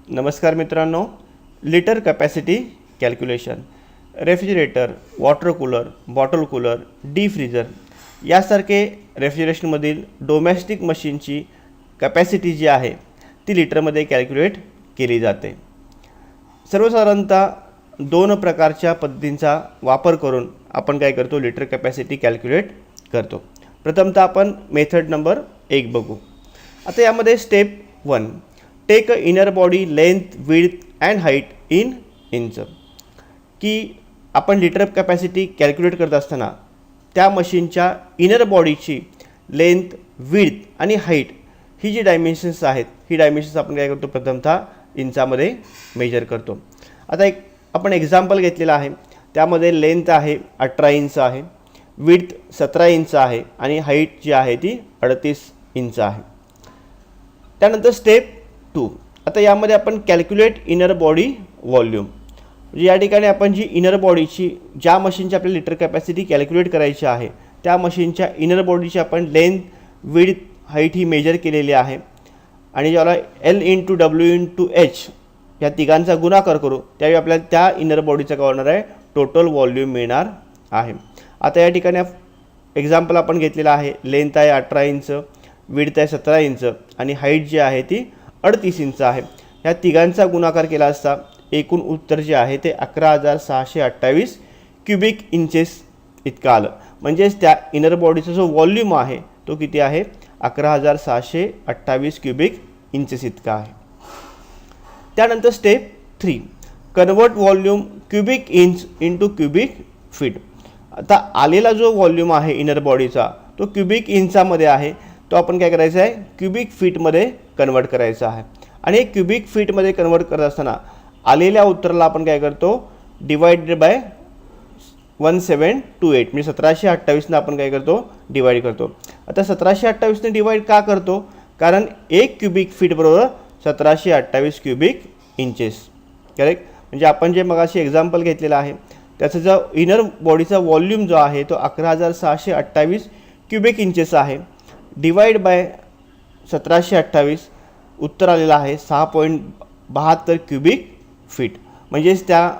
नमस्कार मित्रांनो, litre capacity calculation, refrigerator, water cooler, bottle cooler, D freezer यासारखे रेफ्रिजरेशनमधील domestic मशीनची कॅपॅसिटी जी आहे ती लिटरमध्ये कॅल्क्युलेट केली जाते। सर्वसाधारणतः दोन प्रकारच्या पद्धतींचा वापर करून आपण काय करतो, लिटर कॅपॅसिटी कॅल्क्युलेट करतो। प्रथमतः आपण मेथड नंबर 1 बघू। आता यामध्ये step 1, take a inner body length width and height in inch, की आपण लिटर कॅपॅसिटी कॅल्क्युलेट करत असताना त्या मशीनच्या इनर बॉडीची लेंथ विड्थ आणि हाईट ही जी डायमेन्शन्स आहेत ही डायमेन्शन्स आपण काय करतो, प्रथमतः इंचामध्ये मेजर करतो। आता एक आपण एक्झाम्पल घेतलेलं आहे, त्यामध्ये लेंथ आहे 18 इंच आहे, विड्थ 17 इंच आहे आणि हाईट जी आहे ती 38 इंच आहे। त्यानंतर स्टेप 2, आता यामध्ये आपण कॅल्क्युलेट इनर बॉडी व्हॉल्यूम, म्हणजे या ठिकाणी आपण जी इनर बॉडीची ज्या मशीनची आपल्याला लिटर कॅपॅसिटी कॅल्क्युलेट करायची आहे त्या मशीनच्या इनर बॉडीची आपण लेंथ विड्थ हाईट ही मेजर केलेली आहे आणि ज्याला L × W × H या तिघांचा गुणाकार करू त्यावेळी आपल्याला त्या इनर बॉडीचा काय होणार आहे, टोटल व्हॉल्यूम मिळणार आहे। आता या ठिकाणी एक्झाम्पल आपण घेतलेला आहे, लेंथ आहे 18 इंच, विड्थ आहे 17 इंच आणि हाईट जी आहे ती 38 इंच आहे। या तिघांचा गुणाकार केला असता एकूण उत्तर जे आहे ते 11,628 क्युबिक इंचेस इतकं आलं। म्हणजेच त्या इनर बॉडीचा जो व्हॉल्यूम आहे तो किती आहे, 11,628 क्युबिक इंचेस इतका आहे। त्यानंतर step 3, convert volume cubic inch into cubic feet. आता आलेला जो व्हॉल्यूम आहे इनर बॉडीचा तो क्युबिक इंचामध्ये आहे, तो आपण काय करायचा आहे, क्युबिक फीटमध्ये कन्वर्ट करायचा आहे। आणि क्युबिक फीटमध्ये कन्वर्ट करत असताना आलेल्या उत्तराला आपण काय करतो, डिवाइडेड बाय 1728 म्हणजे 1728 आपण काय करतो, डिवाइड करतो। आता 1728 डिवाइड का करतो, कारण एक क्युबिक फीट बरोबर 1728 क्युबिक इंचेस, करेक्ट। म्हणजे आपण जे मगाशी एक्झाम्पल घेतलेलं आहे त्याचा जो इनर बॉडीचा व्हॉल्यूम जो आहे तो 11,628 क्युबिक इंचेस आहे, डिवाइड बाय 1728 उत्तर आलेलं आहे 6.72 क्युबिक फीट। म्हणजेच त्या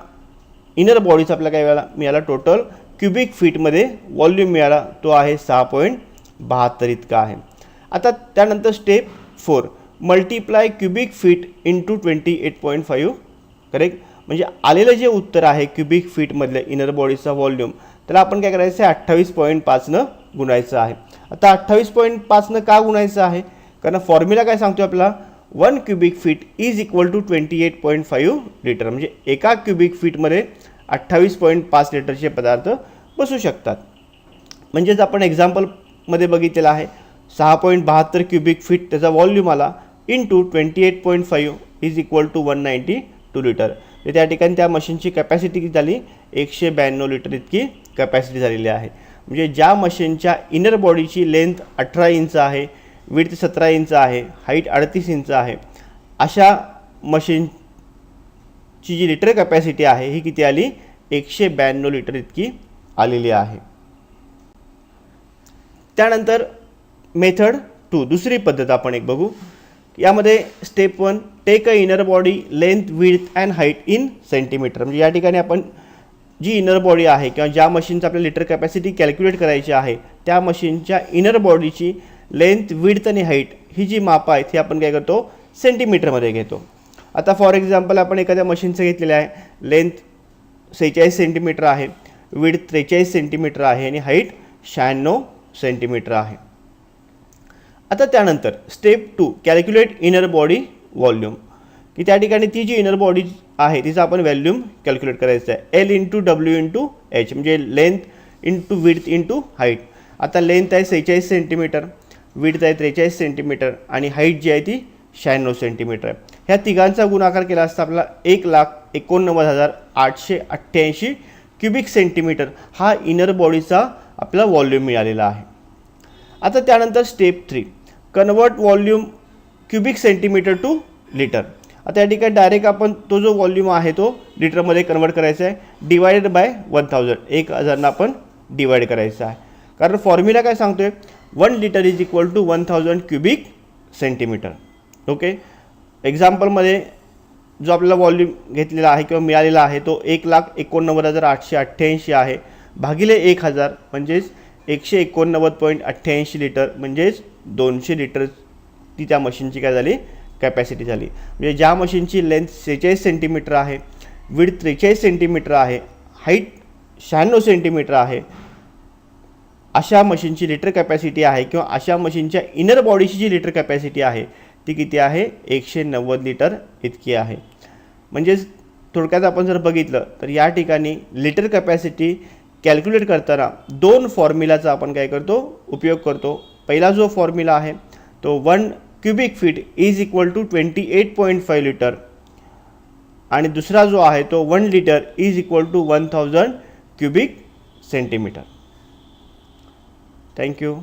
इनर बॉडीचा आपल्याला काय मिळाला, टोटल क्युबिक फीटमध्ये व्हॉल्यूम मिळाला तो आहे 6.72 इतका आहे। आता त्यानंतर step 4, multiply cubic feet into 28.5, correct. म्हणजे आलेलं जे उत्तर आहे क्युबिक फीटमधलं इनर बॉडीचा व्हॉल्यूम त्याला आपण काय करायचं आहे, 28.5 गुणायचं आहे। आता 28.5 का गुणायचं आहे, कारण फॉर्म्युला काय सांगतो आपल्याला, 1 cubic feet is equal to 28.5 litre, म्हणजे एका क्युबिक फीटमध्ये 28.5 लिटरचे पदार्थ बसू शकतात। म्हणजेच आपण एक्झाम्पलमध्ये बघितलेलं आहे 6.72 क्युबिक फीट त्याचा व्हॉल्यूम आला into 28.5 is equal to 192 litre. तर त्या ठिकाणी त्या मशीनची कॅपॅसिटी किती झाली, 192 लिटर इतकी कॅपॅसिटी झालेली आहे। म्हणजे ज्या मशीनच्या इनर बॉडीची लेंथ 18 इंच आहे, विड्थ 17 इंच आहे, हाईट 38 इंच आहे, अशा मशीनची जी लिटर कॅपॅसिटी आहे ही किती आली, 192 लिटर इतकी आलेली आहे। त्यानंतर मेथड 2 दुसरी पद्धत आपण एक बघू। यामध्ये step 1, take a inner body length width and height in centimetre, म्हणजे या ठिकाणी आपण जी इनर बॉडी आहे किंवा ज्या मशीनचा आपल्याला लिटर कॅपॅसिटी कॅल्क्युलेट करायची आहे त्या मशीनच्या इनर बॉडीची लेंथ विड्थ आणि हाईट ही जी मापं आहेत ही आपण काय करतो, सेंटीमीटरमध्ये घेतो। आता फॉर एक्झाम्पल आपण एखाद्या मशीनचं घेतलेलं आहे, लेंथ 46 सेंटीमीटर आहे, विड्थ 43 सेंटीमीटर आहे आणि हाईट 96 सेंटीमीटर आहे। आता त्यानंतर step 2, calculate inner body volume, की त्या ठिकाणी ती जी इनर बॉडी आहे तिचा आपण व्हॅल्यूम कॅल्क्युलेट करायचं आहे, L × W × H, म्हणजे length into width into height. आता लेंथ आहे 46 सेंटीमीटर, विड्थ आहे 43 सेंटीमीटर आणि हाईट जी आहे ती 96 सेंटीमीटर आहे। ह्या तिघांचा गुणाकार केला असता आपल्याला 1,89,888 क्युबिक सेंटीमीटर हा इनर बॉडीचा आपला व्हॉल्यूम मिळालेला आहे। आता त्यानंतर step 3, convert volume cubic centimetre to litre. आता या ठिकाणी डायरेक्ट आपण तो जो व्हॉल्यूम आहे तो लिटरमध्ये कन्वर्ट करायचा आहे, डिवायडेड बाय 1000, 1000 आपण डिवाइड करायचं आहे। कारण फॉर्म्युला काय सांगतोय, 1 litre is equal to 1000 cubic centimetre. Okay, एक्झाम्पलमध्ये जो आपल्याला वॉल्यूम घेतलेला आहे किंवा मिळालेला आहे तो 1,89,888 आहे भागिले 1000 म्हणजेच 189.88 लिटर म्हणजेच 200 लिटर ती त्या मशीनची काय झाली कॅपॅसिटी झाली. म्हणजे ज्या मशीनची लेंथ 46 सेंटीमीटर आहे, विड्थ 43 सेंटीमीटर आहे, हाईट 96 सेंटीमीटर आहे, अशा मशीनची लिटर कॅपॅसिटी आहे किंवा अशा मशीनच्या इनर बॉडीची जी लिटर कॅपॅसिटी आहे ती किती आहे 190 लिटर इतकी आहे. म्हणजेच थोडक्यात आपण जर बघितलं तर या ठिकाणी लिटर कॅपॅसिटी कॅल्क्युलेट करताना दोन फॉर्म्युलाचा आपण काय करतो उपयोग करतो. पहिला जो फॉर्म्युला आहे तो 1 cubic feet is equal to 28.5 litre आणि दुसरा जो आहे तो 1 litre is equal to 1000 cubic centimetre. Thank you.